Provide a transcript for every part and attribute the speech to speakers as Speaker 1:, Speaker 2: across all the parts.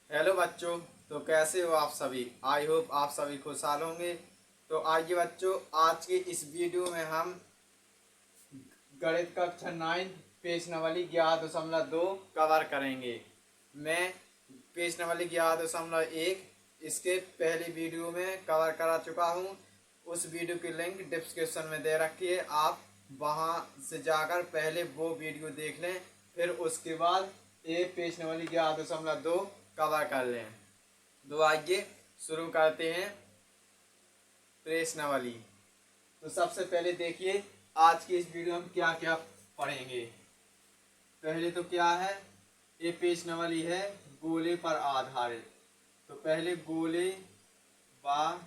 Speaker 1: Hello बच्चों। तो कैसे हो आप सभी? आई होप आप सभी खुशहाल होंगे। तो आइए बच्चों, आज की इस वीडियो में हम गणित कक्षा 9 पेज नंबर 11.2 कवर करेंगे। मैं पेज नंबर 11.1 इसके पहली वीडियो में कवर करा चुका हूँ। उस वीडियो की लिंक डिस्क्रिप्शन में दे रखी है, आप वहाँ से जाकर पहले वो वीडियो देख लें, फिर उसके बाद ये पेज नंबर 11.2 कवर कर लें। तो आइए शुरू करते हैं प्रश्नावली। तो सबसे पहले देखिए, आज की इस वीडियो में क्या क्या पढ़ेंगे। पहले तो क्या है, ये प्रश्नावली है गोले पर आधारित। तो पहले गोले व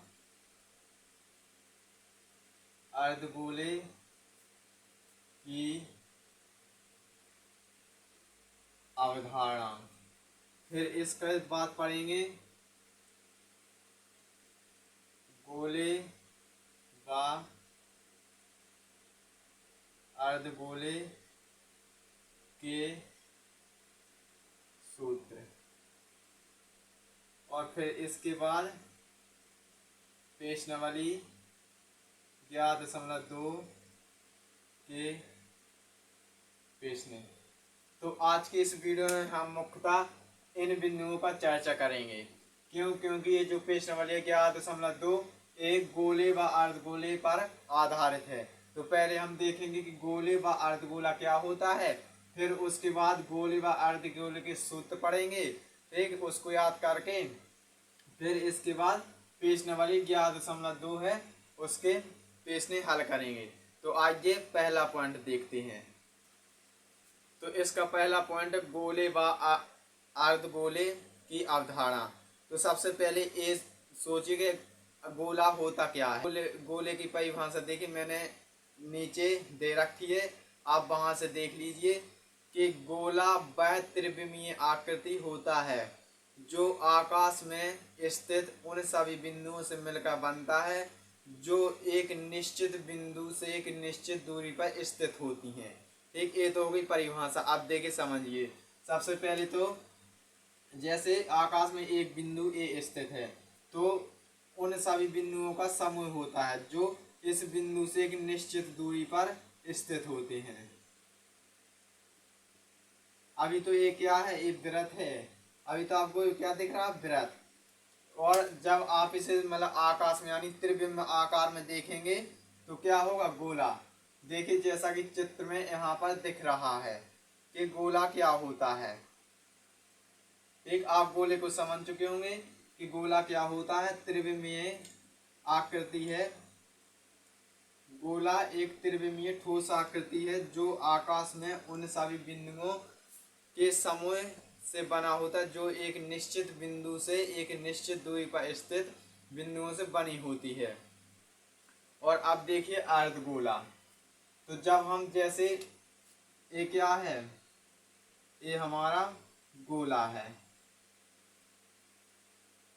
Speaker 1: अर्धगोले की अवधारणा। फिर इसका बात पढ़ेंगे गोले व अर्धगोले के सूत्र। और फिर इसके बाद प्रश्नावली 11.2 के प्रश्न। तो आज की इस वीडियो में हम मुख्यतः इन बिंदुओं पर चर्चा करेंगे। क्योंकि ये जो प्रश्नावली है 11.2 एक गोले व अर्धगोले पर आधारित है। तो पहले हम देखेंगे कि गोले व अर्धगोला क्या होता है, फिर उसके बाद गोले व अर्धगोले के सूत्र पढ़ेंगे, ठीक, उसको याद करके फिर इसके बाद प्रश्नावली 11.2 है उसके प्रश्न हल करेंगे। तो आइए पहला पॉइंट देखते हैं। तो इसका पहला पॉइंट गोले व अर्धगोले की अवधारणा। तो सबसे पहले ये सोचिए कि गोला होता क्या है। गोले की परिभाषा देखिए, मैंने नीचे दे रखी है, आप वहां से देख लीजिए कि गोला वह त्रिविमीय आकृति होता है जो आकाश में स्थित उन सभी बिंदुओं से मिलकर बनता है जो एक निश्चित बिंदु से एक निश्चित दूरी पर स्थित होती हैं। ठीक, ये तो हो गई परिभाषा। अब देखिए समझिए, सबसे पहले तो जैसे आकाश में एक बिंदु ए स्थित है, तो उन सभी बिंदुओं का समूह होता है जो इस बिंदु से एक निश्चित दूरी पर स्थित होते हैं। अभी तो ये क्या है, ये वृत्त है। अभी तो आपको क्या दिख रहा है, वृत्त। और जब आप इसे मतलब आकाश में यानी त्रिबिंब आकार में देखेंगे तो क्या होगा, गोला। देखिए जैसा कि चित्र में यहाँ पर दिख रहा है कि गोला क्या होता है। एक आप गोले को समझ चुके होंगे कि गोला क्या होता है, त्रिविमीय आकृति है। गोला एक त्रिविमीय ठोस आकृति है जो आकाश में उन सभी बिंदुओं के समूह से बना होता है जो एक निश्चित बिंदु से एक निश्चित दूरी पर स्थित बिंदुओं से बनी होती है। और अब देखिए अर्धगोला। तो जब हम जैसे ये क्या है, ये हमारा गोला है,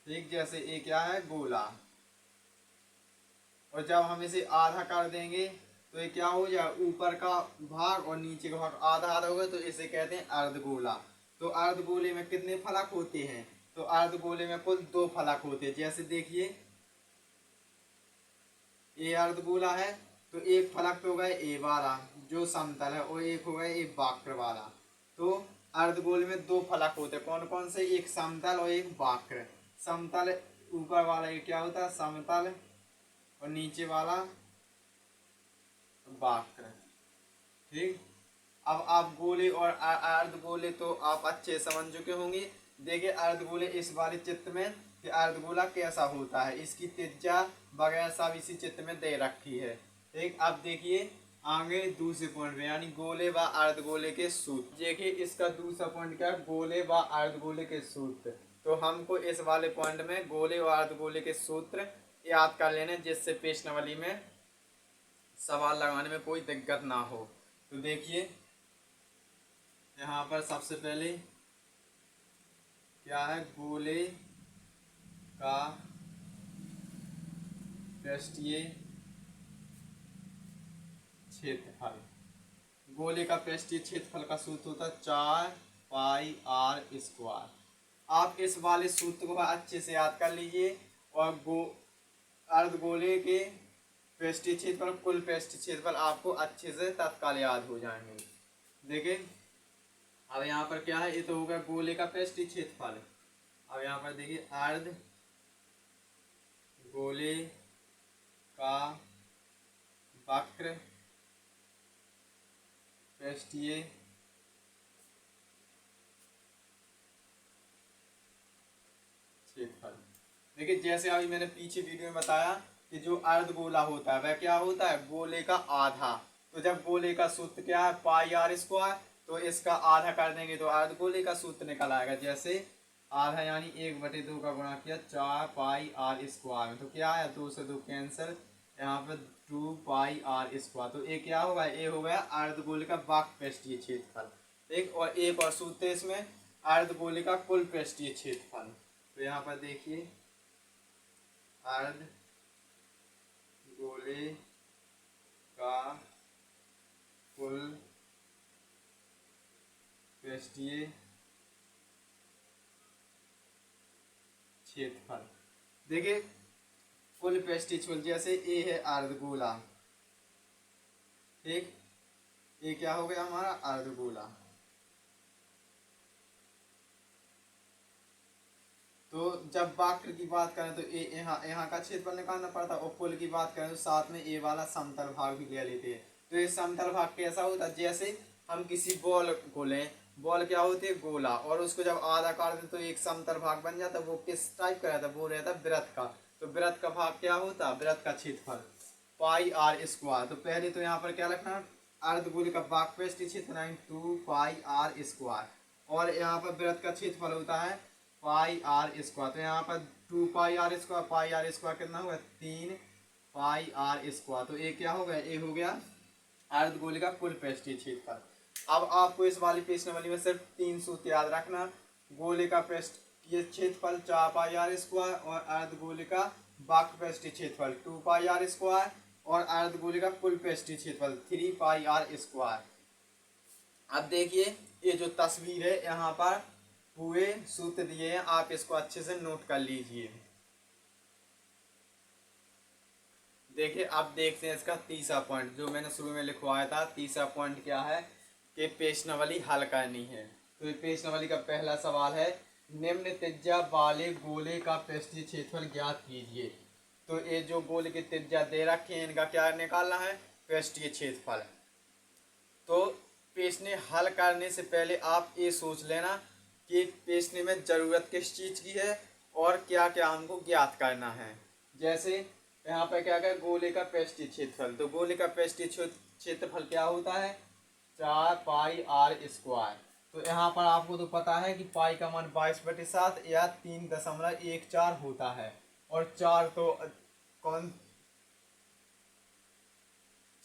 Speaker 1: ठीक, जैसे ये क्या है, गोला। और जब हम इसे आधा कर देंगे तो ये क्या हो जाए, ऊपर का भाग और नीचे का भाग आधा आधा होगा, तो इसे कहते हैं अर्धगोला। तो अर्धगोले में कितने फलक होते हैं, तो अर्धगोले में कुल 2 फलक होते हैं। जैसे देखिए ये अर्धगोला है, तो एक फलक तो हो गए ए वाला जो समतल है, और एक हो गया ये वक्र वाला। तो अर्धगोले में 2 फलक होते हैं, कौन कौन से, एक समतल और एक वक्र। समतल ऊपर वाला ये क्या होता है, समतल, और नीचे वाला वक्र। ठीक, अब आप गोले और अर्धगोले तो आप अच्छे समझ चुके होंगे। देखिए अर्धगोले इस वाले चित्र में कि अर्धगोला कैसा होता है, इसकी त्रिज्या वगैरह सब इसी चित्र में दे रखी है। ठीक, अब देखिए आगे दूसरे पॉइंट में यानी गोले व अर्धगोले के सूत्र। देखिए इसका दूसरा पॉइंट क्या है, गोले व अर्धगोले के सूत्र। तो हमको इस वाले पॉइंट में गोले व अर्धगोले के सूत्र याद कर लेने, जिससे प्रश्नावली में सवाल लगाने में कोई दिक्कत ना हो। तो देखिए यहाँ पर सबसे पहले क्या है, गोले का पृष्ठीय क्षेत्रफल। गोले का पृष्ठीय क्षेत्रफल का सूत्र होता है 4 पाई r स्क्वायर। आप इस वाले सूत्र को अच्छे से याद कर लीजिए और अर्धगोले के पृष्ठीय क्षेत्रफल कुल पृष्ठीय क्षेत्रफल आपको अच्छे से तत्काल याद हो जाएंगे। देखिए अब यहाँ पर क्या है, ये तो होगा गोले का पृष्ठीय क्षेत्रफल। अब यहाँ पर देखिए अर्ध गोले का वक्र पृष्ठीय क्षेत्रफल। देखिए जैसे अभी मैंने पीछे वीडियो में बताया कि जो अर्धगोला होता है वह क्या होता है, गोले का आधा। तो जब गोले का सूत्र क्या है, पाई आर स्क्वायर, तो इसका आधा कर देंगे तो अर्धगोले का सूत्र निकल आएगा। जैसे आधा यानी 1/2 का गुणा किया 4 पाई आर स्क्वायर में, तो क्या है 2 से 2 कैंसिल, यहाँ पे 2 पाई आर स्क्वायर। तो ये क्या होगा, ये हो गया अर्धगोले का वक्र पृष्ठीय क्षेत्रफल। एक और सूत्र इसमें अर्धगोले का कुल पृष्ठीय क्षेत्रफल। तो यहाँ पर देखिए अर्ध गोले का कुल पृष्ठीय क्षेत्रफल। देखिए कुल पृष्ठीय क्षेत्रफल, जैसे ए है अर्धगोला, ठीक, ये क्या हो गया हमारा अर्धगोला। तो जब वक्र की बात करें तो ए यहाँ का क्षेत्रफल निकालना पड़ता है, और कुल की बात करें तो साथ में ए वाला समतल भाग भी ले लेते हैं। तो ये समतल भाग कैसा होता है, जैसे हम किसी बॉल को लें, बॉल क्या होती है गोला, और उसको जब आधा काट दें तो एक समतल भाग बन जाता है। वो किस टाइप का रहता है, वो रहता है वृत्त का। तो वृत्त का भाग क्या होता है, वृत्त का क्षेत्रफल पाई आर स्क्वायर। तो पहले तो यहाँ पर क्या लिखना, अर्धगोले का वक्र पृष्ठीय क्षेत्रफल 2 पाई आर स्क्वायर, और यहाँ पर वृत्त का क्षेत्रफल होता है पाई आर स्क्वायर। तो यहाँ पर 2 pi R square, pi R square कितना होगा 3 पाई आर स्क्वायर। तो ये क्या हो गया, ये हो गया अर्धगोले का कुल पृष्ठीय क्षेत्रफल। अब आपको इस वाली प्रश्नावली में सिर्फ 3 सूत्र याद रखना, गोले का पृष्ठीय क्षेत्रफल 4 पाई आर स्क्वायर, और अर्धगोले का वक्र पृष्ठीय क्षेत्रफल 2 पाई आर स्क्वायर, और अर्धगोले का कुल पृष्ठीय क्षेत्रफल 3 पाई आर स्क्वायर। अब देखिए ये जो तस्वीर है यहाँ पर पूरे सूत्र दिए हैं, आप इसको अच्छे से नोट कर लीजिए। देखिए अब देखते हैं इसका तीसरा पॉइंट, जो मैंने शुरू में लिखवाया था। तीसरा पॉइंट क्या है कि प्रश्नावली हल करनी है। तो ये प्रश्नावली का पहला सवाल है, निम्न त्रिज्या वाले गोले का पृष्ठीय क्षेत्रफल ज्ञात कीजिए। तो ये जो गोले की त्रिज्या दे रखे हैं, इनका क्या निकालना है, पृष्ठीय क्षेत्रफल। तो प्रश्न हल करने से पहले आप ये सोच लेना कि प्रश्न में जरूरत किस चीज की है और क्या क्या हमको ज्ञात करना है। जैसे यहाँ पर क्या है, गोले का पृष्ठीय क्षेत्रफल। तो गोले का पृष्ठीय क्षेत्रफल क्या होता है, 4 पाई आर स्क्वायर। तो यहाँ पर आपको तो पता है कि पाई का मान 22/7 या 3.14 होता है, और 4 तो कौन,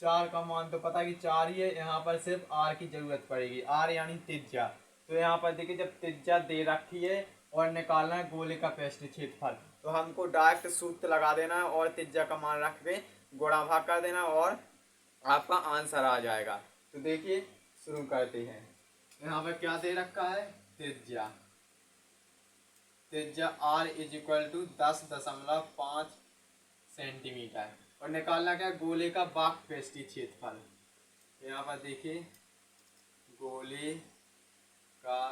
Speaker 1: 4 का मान तो पता है कि 4 ही है। यहाँ पर सिर्फ आर की जरूरत पड़ेगी, आर यानी त्रिज्या। तो यहाँ पर देखिए जब त्रिज्या दे रखी है और निकालना है गोले का पृष्ठीय क्षेत्रफल, तो हमको डायरेक्ट सूत्र लगा देना है और त्रिज्या का मान रख के गुणा भाग कर देना और आपका आंसर आ जाएगा। तो देखिए शुरू करते हैं। यहाँ पर क्या दे रखा है, त्रिज्या। त्रिज्या r is equal to 10.5 centimetre, और निकालना क्या, गोले का वक्र पृष्ठीय क्षेत्रफल। यहाँ पर देखिए गोले का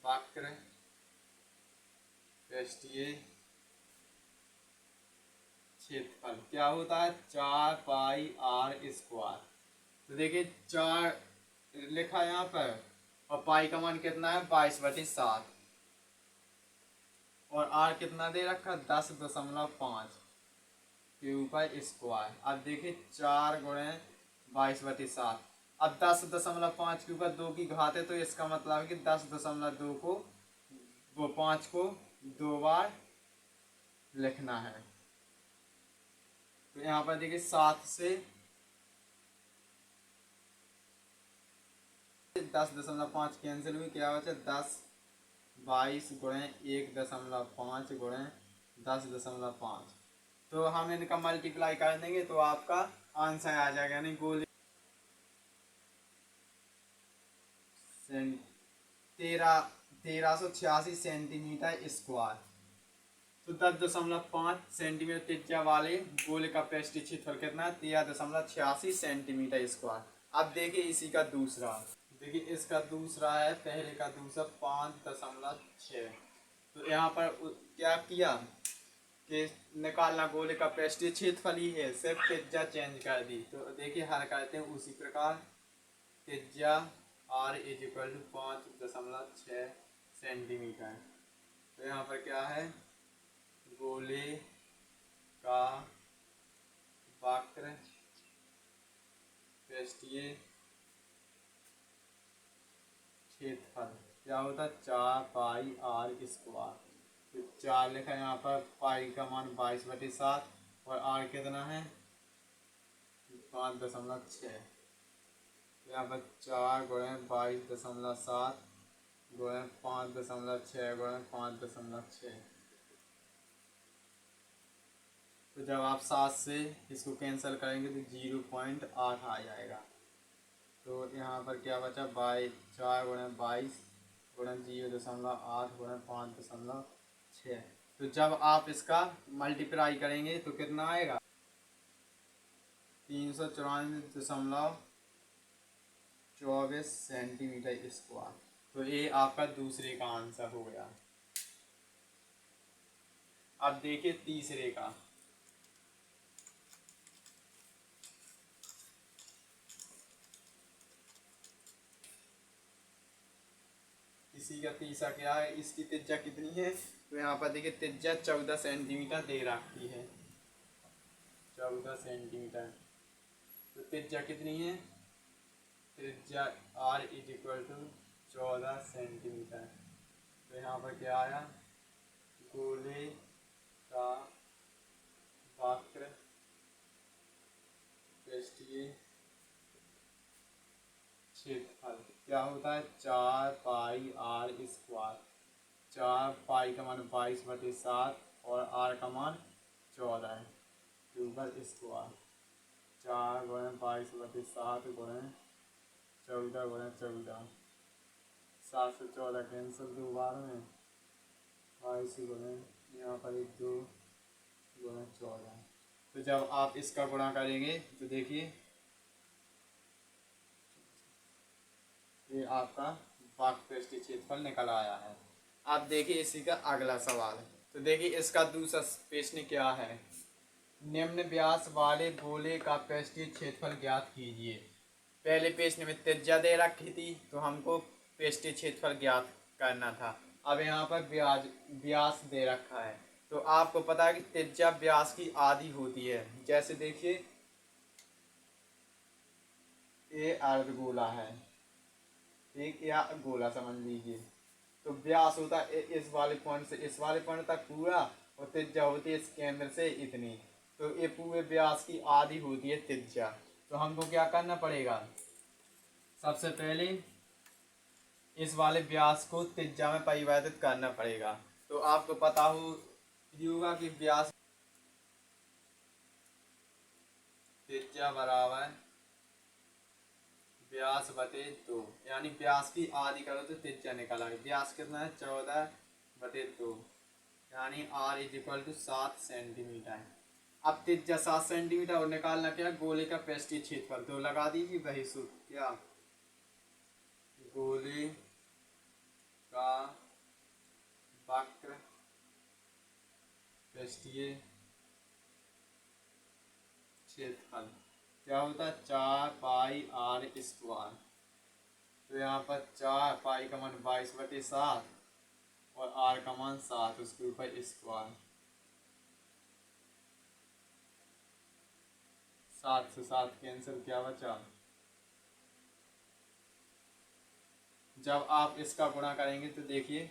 Speaker 1: वक्र पृष्ठीय क्षेत्रफल क्या होता है, 4 पाई आर स्क्वायर। तो देखिए 4 लिखा यहाँ पर, और पाई का मान कितना है 22/7, और आर कितना दे रखा 10.5 के ऊपर स्क्वायर। अब देखिए 4 गुणे 22/7, अब 10.5 के ऊपर 2 की घात है, तो इसका मतलब है कि 10.2 को, वो 5 को 2 बार लिखना है। तो यहाँ पर देखिए 7 से 10.5 कैंसिल हुई, क्या बचा 10, 22 गुणे 1.5 गुणे 10.5। तो हम इनका मल्टीप्लाई कर देंगे तो आपका आंसर आ जाएगा, यानी गोले 13 1386 सेंटीमीटर स्क्वायर। तो 10.5 सेंटीमीटर त्रिज्या वाले गोले का पृष्ठीय क्षेत्रफल कितना है? 13.86 सेंटीमीटर स्क्वायर। अब देखिए इसी का दूसरा, देखिए इसका दूसरा है, पहले का दूसरा 5.6। तो यहाँ पर क्या किया कि निकालना गोले का पृष्ठीय क्षेत्रफल ही है, सिर्फ त्रिज्या चेंज कर दी। तो देखिए हल करते हैं उसी प्रकार। त्रिज्या r = 5.6 सेंटीमीटर। तो यहाँ पर क्या है? गोले का वक्र पृष्ठीय क्षेत्रफल क्या होता है? 4 पाई r स्क्वायर। तो 4 लिखा है यहाँ पर, पाई का मान 22/7 और r कितना है? 5.6। यहाँ पर 4 गुणे 22.7 गुणे 5.6 गुणे 5.6। तो जब आप 7 से इसको कैंसिल करेंगे तो 0.8 आ जाएगा। तो यहाँ पर क्या बचा? 4 गुणे 22 गुणे 0.8 गुणे 5.6। तो जब आप इसका मल्टीप्लाई करेंगे तो कितना आएगा? 394.24 सेंटीमीटर स्क्वायर। तो ये आपका दूसरे का आंसर हो गया। अब देखिए तीसरे का। इसी का तीसरा क्या है? इसकी त्रिज्या कितनी है? तो यहाँ पर देखिए त्रिज्या 14 सेंटीमीटर दे रखी है, 14 सेंटीमीटर। तो त्रिज्या कितनी है? त्रिज्या r = 14 सेंटीमीटर। तो यहाँ पर क्या आया? गोले का वक्र पृष्ठीय क्षेत्रफल क्या होता है? 4 पाई r स्क्वायर। 4 पाई का मान 22/7 और r का मान 14 है, ऊपर स्क्वायर। 4 गुणे 22/7 गुणे 14 गुणे 14। 7 से 14 कैंसिल 2 बार में, 22 गुणे यहाँ पर 1 2 गुणे 14। तो जब आप इसका गुणा करेंगे तो देखिए ये आपका वक्र पृष्ठीय क्षेत्रफल निकल आया है। अब देखिए इसी का अगला सवाल। तो देखिए इसका दूसरा प्रश्न क्या है? निम्न व्यास वाले गोले का पृष्ठीय क्षेत्रफल ज्ञात कीजिए। पहले प्रश्न में त्रिज्या दे रखी थी तो हमको पृष्ठीय क्षेत्रफल ज्ञात करना था। अब यहाँ पर व्यास दे रखा है, तो आपको पता है कि त्रिज्या व्यास की आधी होती है। जैसे देखिए ये अर्धगोला है, एक या गोला समझ लीजिए। तो व्यास होता है इस वाले पॉइंट से इस वाले पॉइंट तक पूरा, और त्रिज्या होती है इस केंद्र से इतनी। तो ये पूरे व्यास की आधी होती है त्रिज्या। तो हमको क्या करना पड़ेगा? सबसे पहले इस वाले व्यास को त्रिज्या में परिवर्तित करना पड़ेगा। तो आपको पता होगा कि व्यास त्रिज्या बराबर व्यास बटे 2, यानी व्यास की आधी करो तो त्रिज्या निकल आएगी। व्यास कितना है? 14/2, यानी r = 7 सेंटीमीटर। अब त्रिज्या 7 सेंटीमीटर और निकालना क्या? गोले का पृष्ठीय क्षेत्रफल। तो लगा दीजिए वही सूत्र, क्या? गोले का वक्र पृष्ठीय क्षेत्रफल क्या होता है? 4 पाई r स्क्वायर। तो यहाँ पर 4 पाई का मान 22/7 और r का मान 7, उसके ऊपर स्क्वायर। 7 से 7 कैंसिल, क्या बचा? जब आप इसका गुणा करेंगे तो देखिए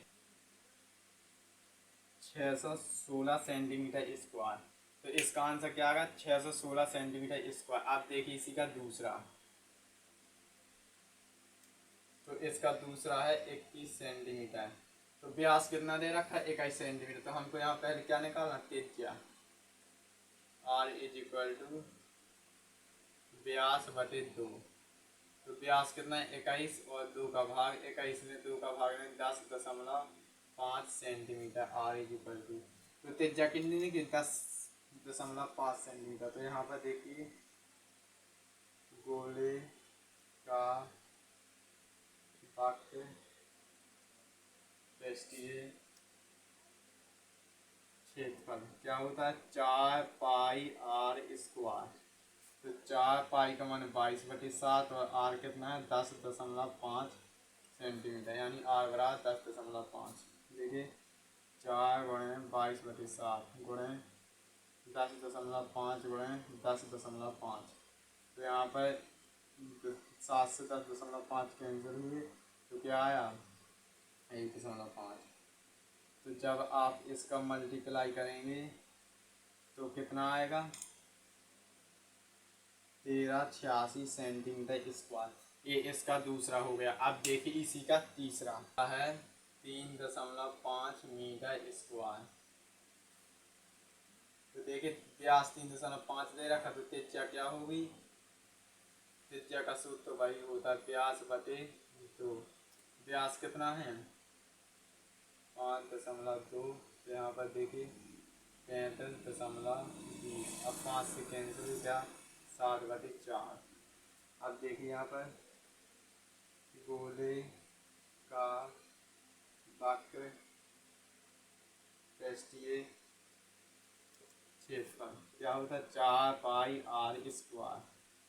Speaker 1: 616 सेंटीमीटर स्क्वायर। तो इसका आंसर क्या आएगा? 616 सेंटीमीटर स्क्वायर। आप देखिए इसी का दूसरा। तो इसका दूसरा है 21 सेंटीमीटर। तो व्यास कितना दे रखा है? 21 सेंटीमीटर। तो हमको यहाँ पहले क्या निकालना? त्रिज्या r = व्यास बटे 2। तो व्यास कितना है 21 और 2 का भाग 21 में 2 का भाग में 10.5 centimetre r is equal to. तो त्रिज्या कितनी निकली 10.5 सेंटीमीटर। तो यहाँ पर देखिए गोले का वक्र पृष्ठीय क्षेत्रफल क्या होता है 4 पाई आर स्क्वायर। तो 4 पाई का मान 22/7 और आर कितना है 10.5 सेंटीमीटर, यानी आर बराबर 10.5। देखिए 4 गुणे 22/7 गुणे 10.5 गुणे 10.5। तो यहाँ पर 7 से 10.5 कैंसिल हुए तो क्या आया 1.5। तो जब आप इसका मल्टीप्लाई करेंगे तो कितना आएगा 1386 सेंटीमीटर स्क्वायर। ये इसका दूसरा हो गया। अब देखिए इसी का तीसरा है 3.5 मीटर स्क्वायर। तो देखिए व्यास 3.5 दे रखा तो त्रिज्या क्या होगी, त्रिज्या का सूत्र तो वही होता है व्यास बटे 2। व्यास कितना है 5.2। तो यहाँ पर देखिए 35.20। अब 5 से कैंसिल हो गया 7/4। अब देखिए यहाँ पर गोले का वक्र पृष्ठीय क्षेत्रफल क्या होता है 4 पाई आर स्क्वायर।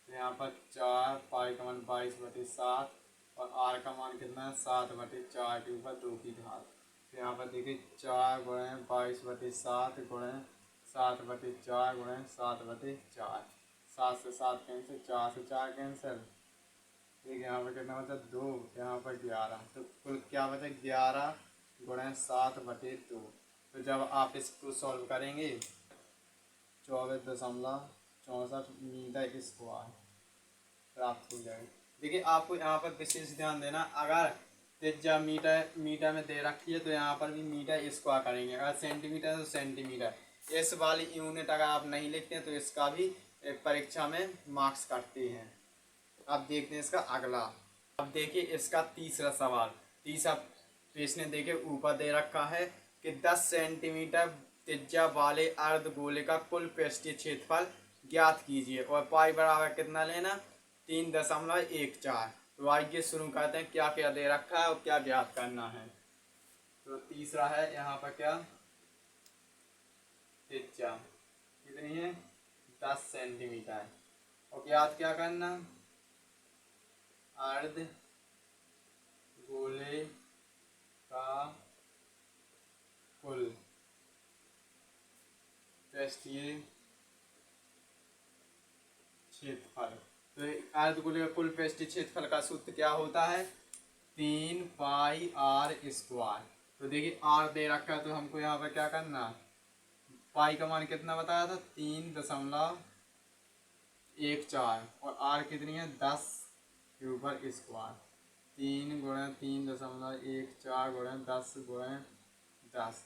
Speaker 1: तो यहाँ पर 4 पाई का मान 22/7 और आर का मान कितना है 7/4 के ऊपर 2 की घात। तो यहाँ पर देखिए 4 गुणे 22/7 गुणे 7/4 गुणे 7/4। 7 से 7 कैंसिल 4 से 4 कैंसिल। देखिए यहाँ पर कितना बचा 2, यहाँ पर 11। तो कुल क्या बचा 11 गुणे 7/2। तो जब आप इसको सॉल्व करेंगे 24.64 मीटर स्क्वायर प्राप्त हो जाएगा। देखिए आपको यहाँ पर विशेष ध्यान देना, अगर त्रिज्या मीटर में दे रखी है तो यहाँ पर भी मीटर स्क्वायर करेंगे, अगर सेंटीमीटर तो सेंटीमीटर। इस वाली यूनिट अगर आप नहीं लिखते हैं तो इसका भी परीक्षा में मार्क्स काटते हैं। अब देखते हैं इसका अगला। अब देखिए इसका तीसरा सवाल। तीसरा प्रश्न देखिए ऊपर दे रखा है कि 10 सेंटीमीटर त्रिज्या वाले अर्धगोले का कुल पृष्ठीय क्षेत्रफल ज्ञात कीजिए और पाई बराबर कितना लेना 3.14। तो आइए शुरू करते हैं क्या क्या दे रखा है और क्या ज्ञात करना है। तो तीसरा है यहाँ पर क्या त्रिज्या कितनी है 10 सेंटीमीटर और ज्ञात क्या करना अर्ध गोले का कुल पृष्ठीय क्षेत्रफल। तो अर्धगोले का कुल पृष्ठीय क्षेत्रफल का सूत्र क्या होता है 3 पाई आर स्क्वायर। तो देखिए आर दे रखा है तो हमको यहाँ पर क्या करना, पाई का मान कितना बताया था 3.14 और आर कितनी है 10 के ऊपर स्क्वायर। 3 गुणे 3.14 गुणे 10 गुणे 10।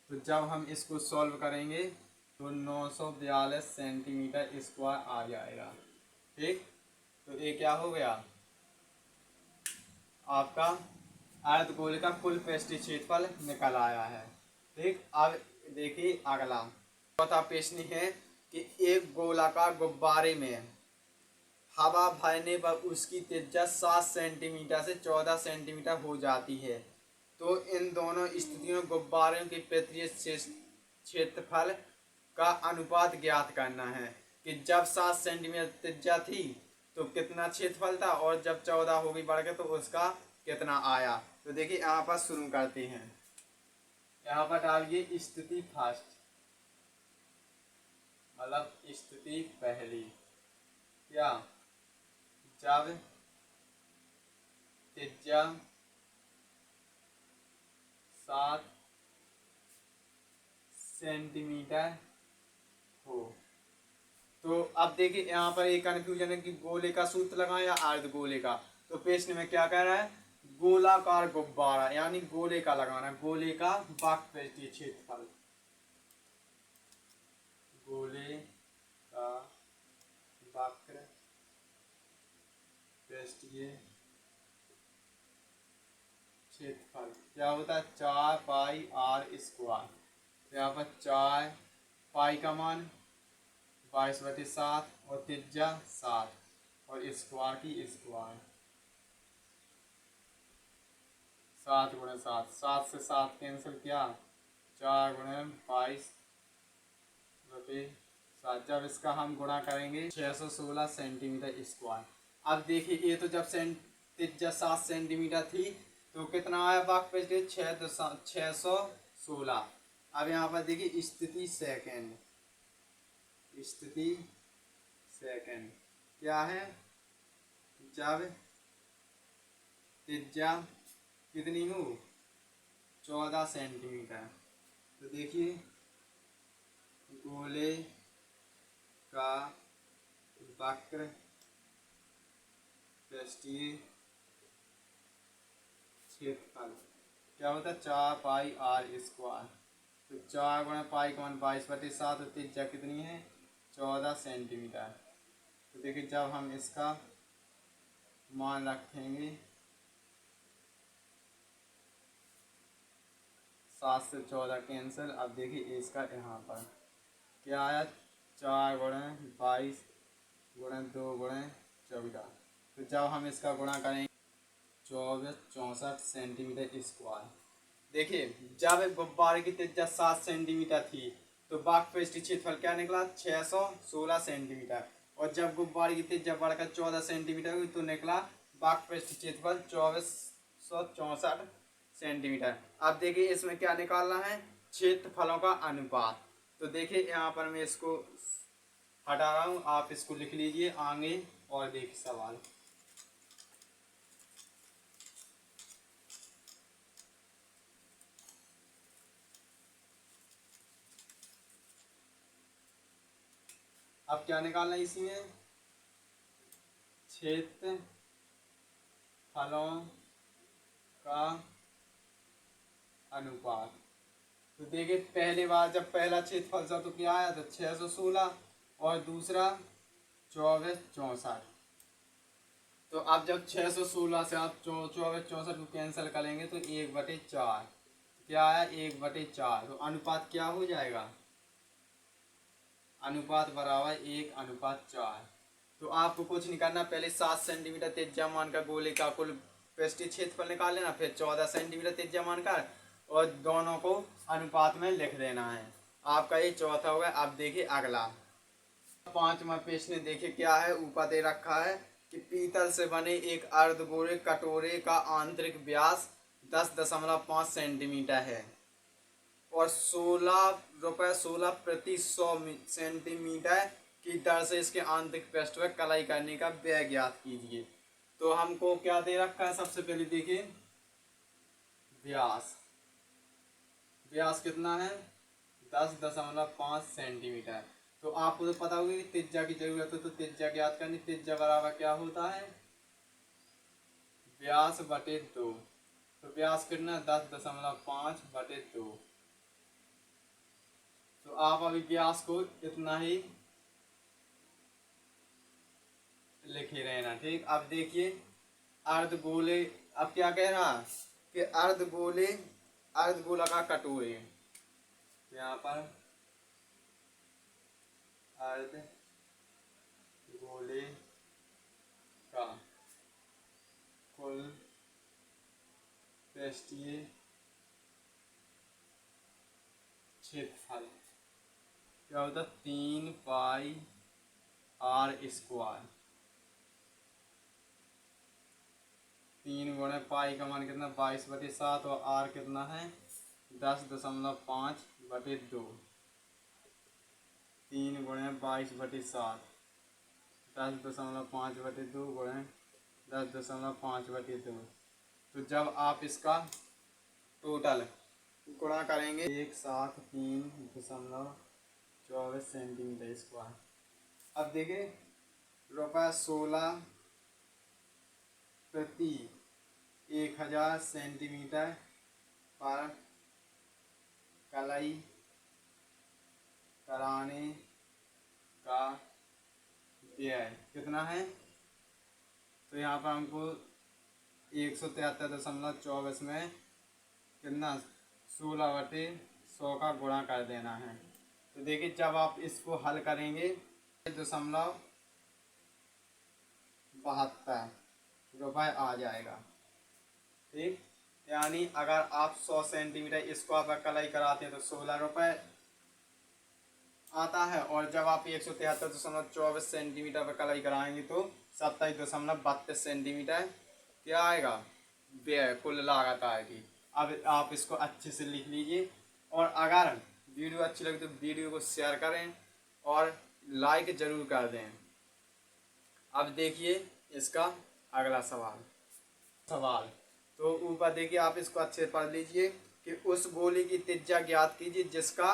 Speaker 1: तो जब हम इसको सॉल्व करेंगे तो 942 सेंटीमीटर स्क्वायर आ जाएगा। ठीक, तो ये क्या हो गया आपका अर्धगोले का कुल पृष्ठीय क्षेत्रफल निकल आया है। ठीक, अब देखिए अगला चौथा प्रश्न है कि एक गोलाकार गुब्बारे में हवा भरने पर उसकी त्रिज्या 7 सेंटीमीटर से 14 सेंटीमीटर हो जाती है। तो इन दोनों स्थितियों गुब्बारे के पृष्ठीय क्षेत्रफल का अनुपात ज्ञात करना है कि जब 7 सेंटीमीटर त्रिज्या थी तो कितना क्षेत्रफल था और जब 14 हो गई बढ़ के तो उसका कितना आया। तो देखिए यहाँ पर शुरू करते हैं। यहाँ पर डालिए स्थिति फर्स्ट, मतलब स्थिति पहली। क्या जब त्रिज्या 7 सेंटीमीटर हो। तो अब देखिए यहाँ पर एक कन्फ्यूजन है कि गोले का सूत्र लगाएं या अर्धगोले का। तो प्रश्न में क्या कह रहा है गोलाकार गुब्बारा यानी गोले का लगाना, गोले का वक्र पृष्ठीय क्षेत्रफल, गोले का वक्र पृष्ठीय क्षेत्रफल क्या होता है 4 पाई r स्क्वायर। यहाँ पर 4 पाई का मान 22/7 और त्रिज्या 7 और स्क्वायर की स्क्वायर 7 × 7, 7 से 7 कैंसिल किया 4 × 22/7। जब इसका हम गुणा करेंगे 616 सेंटीमीटर स्क्वायर। अब देखिए ये तो जब त्रिज्या 7 सेंटीमीटर थी तो कितना आया बाग पे 616। अब यहाँ पर देखिए स्थिति सेकंड क्या है जब त्रिज्या कितनी हो 14 सेंटीमीटर। तो देखिए गोले का वक्र पृष्ठीय क्षेत्रफल क्या होता है 4 पाई r स्क्वायर। तो 4 × पाई का मान 22/7 और त्रिज्या कितनी है 14 सेंटीमीटर। तो देखिए जब हम इसका मान रखेंगे 7 से 14 कैंसिल। अब देखिए इसका यहाँ पर क्या आया 4 × 22 × 2 × 14। तो जब हम इसका गुणा करेंगे 2464 सेंटीमीटर स्क्वायर। देखिए जब गुब्बारे की त्रिज्या 7 सेंटीमीटर थी तो बागपृष्ठीय क्षेत्रफल क्या निकला 616 सेंटीमीटर। और जब गुब्बारे की त्रिज्या बढ़कर 14 सेंटीमीटर हुई तो निकला बागपृष्ठीय क्षेत्रफल 2464 सेंटीमीटर। अब देखिए इसमें क्या निकालना है क्षेत्रफलों का अनुपात। तो देखिए यहाँ पर मैं इसको हटा रहा हूँ, आप इसको लिख लीजिए आगे और देखिए सवाल। अब क्या निकालना है इसमें क्षेत्रफलों का अनुपात। तो देखिए पहली बार जब पहला क्षेत्रफल था तो क्या आया था 616 और दूसरा 2464। तो अब जब 616 से आप 2464 को कैंसिल करेंगे तो 1/4 क्या आया 1/4। तो अनुपात क्या हो जाएगा अनुपात बराबर 1/4। तो आपको कुछ नहीं करना, पहले 7 सेंटीमीटर त्रिज्या मानकर गोले का कुल पृष्ठीय क्षेत्रफल निकाल लेना, फिर 14 सेंटीमीटर त्रिज्या मानकर और दोनों को अनुपात में लिख देना है। आपका ये चौथा होगा। अब देखिए अगला 5वां प्रश्न देखिए क्या है। ऊपर दे रखा है कि पीतल से बने एक अर्धगोले कटोरे का आंतरिक व्यास 10.5 सेंटीमीटर है और 16 प्रति 100 सेंटीमीटर की दर से इसके आंतरिक पृष्ठ पर कलाई करने का व्यय ज्ञात कीजिए। तो हमको क्या दे रखा है, सबसे पहले देखिए व्यास कितना है 10.5 सेंटीमीटर। तो आपको तो पता होगा कि त्रिज्या की जरूरत है तो त्रिज्या ज्ञात करनी। त्रिज्या बराबर क्या होता है व्यास बटे 2। तो व्यास कितना 10.5/2। तो आप अभी व्यास को इतना ही लिखे रहना, ठीक। अब देखिए अर्धगोले, अब क्या कह रहा कि अर्धगोला का कटोरे, यहाँ पर अर्धगोले का कुल पृष्ठीय क्षेत्रफल क्या होता 3 पाई r स्क्वायर। 3 × पाई का मान कितना 22/7 और r कितना है 10.5/2। 3 × 22/7 10.5/2 × 10.5/2। तो जब आप इसका टोटल गुणा करेंगे 173.24 सेंटीमीटर स्क्वायर। अब देखिए ₹16 प्रति 1000 सेंटीमीटर पर कलाई कराने का व्यय कितना है तो यहाँ पर हमको 173.24 में कितना 16/100 का गुणा कर देना है। तो देखिए जब आप इसको हल करेंगे 0.72 रुपये आ जाएगा। ठीक, यानी अगर आप 100 सेंटीमीटर स्क्वायर पर कलाई कराते हैं तो 16 रुपये आता है, और जब आप 173.24 सेंटीमीटर पर कलाई कराएंगे तो 27.32 सेंटीमीटर क्या आएगा, व्यय कुल लागत आएगी। अब आप इसको अच्छे से लिख लीजिए, और अगर वीडियो अच्छी लगे तो वीडियो को शेयर करें और लाइक जरूर कर दें। अब देखिए इसका अगला सवाल तो ऊपर देखिए, आप इसको अच्छे से पढ़ लीजिए कि उस गोले की त्रिज्या ज्ञात कीजिए जिसका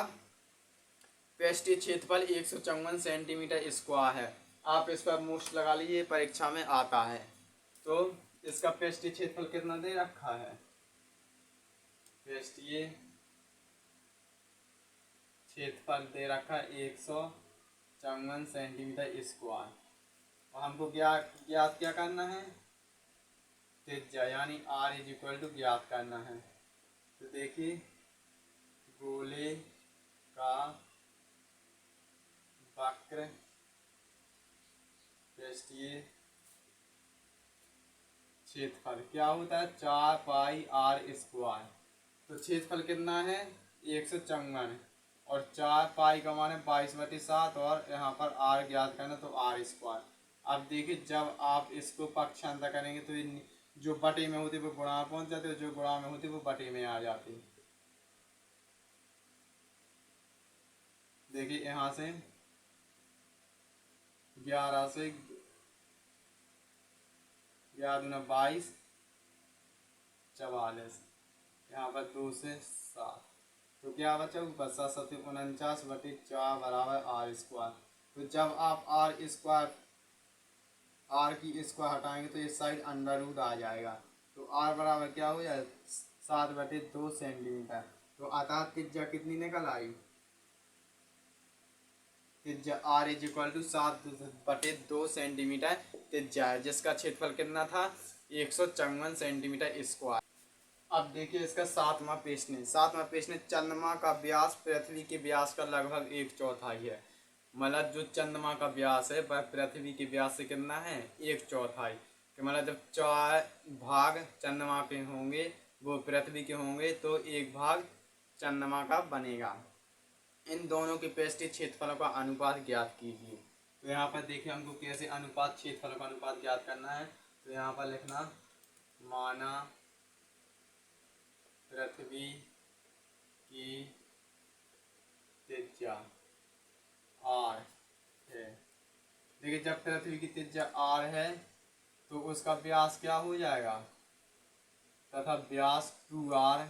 Speaker 1: पृष्ठीय क्षेत्रफल 154 सेंटीमीटर स्क्वायर है। आप इस पर मूछ लगा लीजिए, परीक्षा में आता है। तो इसका पृष्ठीय क्षेत्रफल कितना दे रखा है, पृष्ठीय क्षेत्रफल दे रखा है 154 सेंटीमीटर स्क्वायर, और हमको ज्ञात क्या करना है, त्रिज्या यानी r = ज्ञात करना है। तो देखिए गोले का वक्र पृष्ठीय क्षेत्रफल क्या होता है, 4πr²। तो क्षेत्रफल कितना है 154, और 4 का मान है 22/7, और यहाँ पर r ज्ञात करना तो r²। अब देखिए जब आप इसको पक्षांतर करेंगे तो जो बटे में होती वो गुणा में पहुंच जाते, जो गुणा में होती वो बटे में आ जाती। देखिए यहाँ से 11 से 11×22 44, यहाँ पर 2 से 7, तो क्या बचा ऊपर 7×49 बराबर r²। तो जब आप r की स्क्वायर हटाएंगे तो इस साइड √ आ जाएगा, तो r बराबर क्या हो जाए 7/2 सेंटीमीटर। तो अतः त्रिज्या कितनी निकल आई, त्रिज्या r = 7/2 सेंटीमीटर त्रिज्या है, जिसका क्षेत्रफल कितना था 154 सेंटीमीटर स्क्वायर। अब देखिए इसका 7वां प्रश्न चंद्रमा का व्यास पृथ्वी के व्यास का लगभग 1/4 है। मतलब जो चंद्रमा का व्यास है वह पृथ्वी के व्यास से कितना है 1/4, कि मतलब जब 4 भाग चंद्रमा के होंगे वो पृथ्वी के होंगे तो 1 भाग चंद्रमा का बनेगा। इन दोनों के पृष्ठीय क्षेत्रफलों का अनुपात ज्ञात कीजिए। तो यहाँ पर देखिए हमको कैसे क्षेत्रफलों का अनुपात ज्ञात करना है। तो यहाँ पर लिखना, माना पृथ्वी की त्रिज्या r है। देखिए जब पृथ्वी की त्रिज्या r है तो उसका व्यास क्या हो जाएगा, तथा व्यास 2r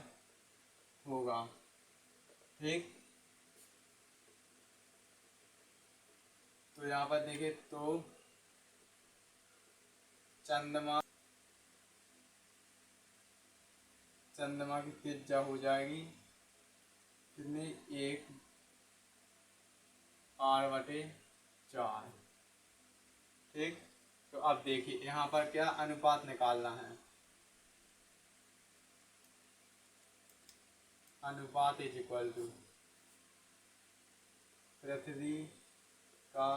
Speaker 1: होगा। ठीक, तो यहाँ पर देखिए तो चंद्रमा की त्रिज्या हो जाएगी कितनी 1r/4। ठीक, तो अब देखिए यहाँ पर क्या अनुपात निकालना है, अनुपात = पृथ्वी का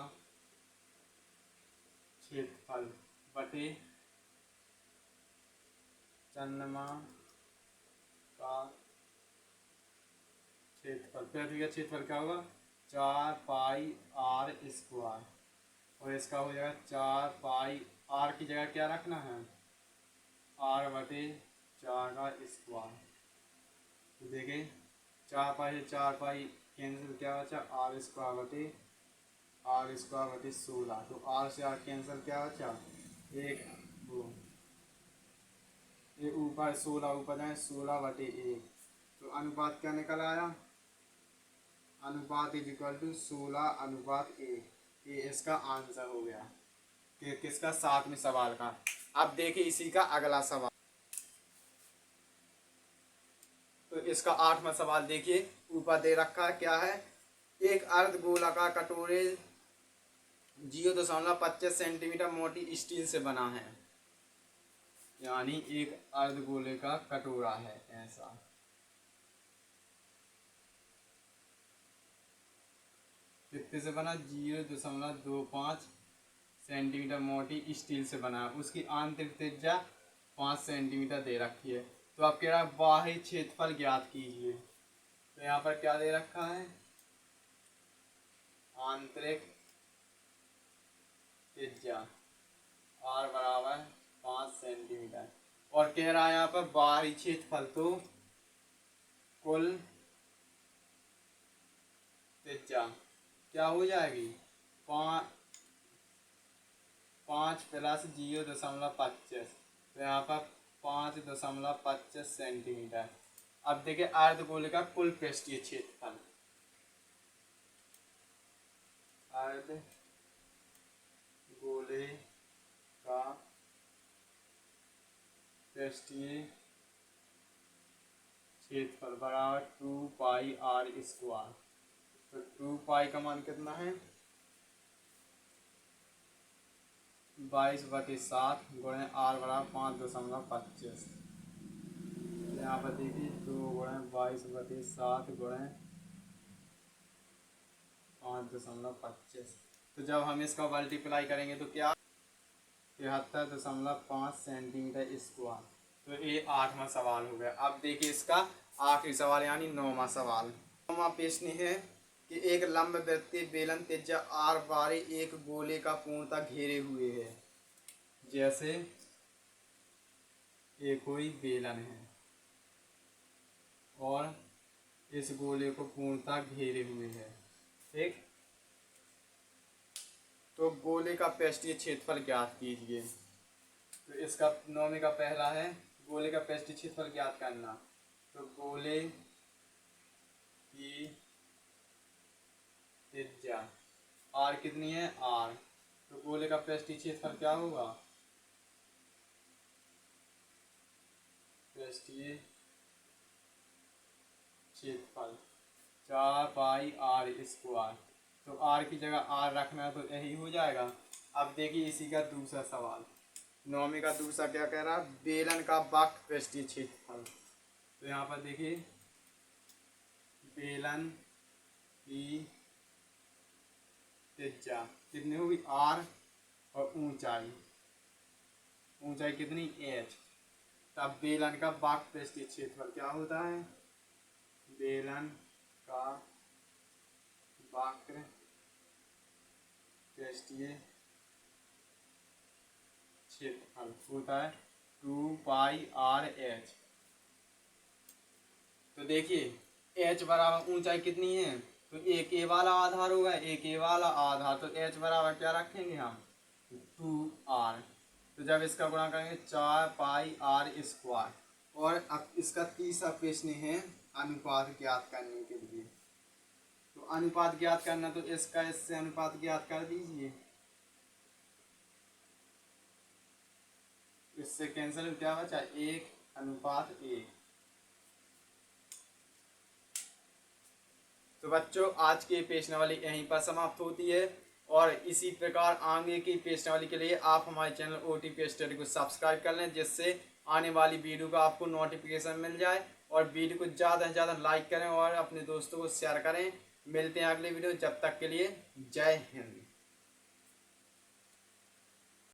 Speaker 1: क्षेत्रफल बटे चंद्रमा का क्षेत्रफल। पृथ्वी का क्षेत्रफल क्या होगा 4πr², और इसका हो जाएगा 4πr की जगह क्या रखना है r/4²। तो देखिए 4π से 4π कैंसिल, क्या बचा r²/16। तो r से r कैंसिल, क्या बचा 1 2, ये ऊपर 16 ऊपर जाए 16/1। तो अनुपात क्या निकल आया, अनुपात = 16:1। ये इसका आंसर हो गया कि किसका 7वें सवाल का। अब देखिए इसी का अगला सवाल, तो इसका 8वां सवाल देखिए ऊपर दे रखा है क्या है, एक अर्ध गोलाकार कटोरे 0.25 सेंटीमीटर मोटी स्टील से बना है। यानी एक अर्धगोले का कटोरा है ऐसा। कितने से बना? 0.25 सेंटीमीटर मोटी स्टील से बना है। उसकी आंतरिक त्रिज्या 5 सेंटीमीटर दे रखी है। तो आप कह रहा है बाहरी क्षेत्रफल ज्ञात कीजिए। तो यहाँ पर क्या दे रखा है? आंतरिक त्रिज्या r बराबर 5 सेंटीमीटर और कह रहा है यहाँ पर बाहरी क्षेत्रफल, तो कुल त्रिज्या क्या हो जाएगी? 5 प्लस 0.25, तो यहाँ पर 5.25 सेंटीमीटर। अब देखिए अर्धगोले का कुल पृष्ठीय क्षेत्रफल, अर्धगोले का पृष्ठीय क्षेत्रफल बराबर 2πr²। तो 2π का मान कितना है? 22/7 गुणे r बराबर 5.25। यहाँ पर देखिए 2 गुणे 22/7 गुणे 5.25। तो जब हम इसका मल्टीप्लाई करेंगे तो क्या? 73.5 सेंटीमीटर स्क्वायर। तो ये 8वां सवाल हो गया। अब देखिए इसका आखिरी सवाल यानी 9वां सवाल। 9वां प्रश्न है कि एक लंबवृत्तीय बेलन त्रिज्या r बारे एक गोले का पूर्णतः घेरे हुए है। जैसे ये कोई बेलन है और इस गोले को पूर्णतः घेरे हुए है, ठीक। तो गोले का पृष्ठीय क्षेत्रफल ज्ञात कीजिए। तो इसका 9वें का पहला है गोले का पृष्ठीय क्षेत्रफल ज्ञात करना। तो गोले की त्रिज्या r कितनी है? r। तो गोले का पृष्ठीय क्षेत्रफल क्या होगा? पृष्ठीय क्षेत्रफल 4πr²। तो r की जगह r रखना है तो यही हो जाएगा। अब देखिए इसी का दूसरा सवाल, 9वें का दूसरा क्या कह रहा है? बेलन का वक्र पृष्ठीय क्षेत्रफल। तो यहाँ पर देखिए बेलन की त्रिज्या कितनी होगी? r और ऊंचाई कितनी? h। तब बेलन का वक्र पृष्ठीय क्षेत्रफल क्या होता है? बेलन का वक्र पृष्ठीय क्षेत्रफल होता है 2πrh। तो देखिए h बराबर ऊंचाई कितनी है? तो एक ए वाला आधार होगा, एक ए वाला आधार, तो h बराबर क्या रखेंगे हम? 2r। तो जब इसका गुणा करेंगे 4πr²। और अब इसका तीसरा प्रश्न है अनुपात ज्ञात करने के लिए। तो अनुपात ज्ञात करना, तो इसका इससे अनुपात ज्ञात कर दीजिए। इससे कैंसिल क्या बचा? 1:1। तो बच्चों आज की प्रश्नावली यहीं पर समाप्त होती है और इसी प्रकार आगे की प्रश्नावली के लिए आप हमारे चैनल OTP स्टडी को सब्सक्राइब कर लें, जिससे आने वाली वीडियो का आपको नोटिफिकेशन मिल जाए। और वीडियो को ज़्यादा से ज़्यादा लाइक करें और अपने दोस्तों को शेयर करें। मिलते हैं अगले वीडियो, जब तक के लिए जय हिंद।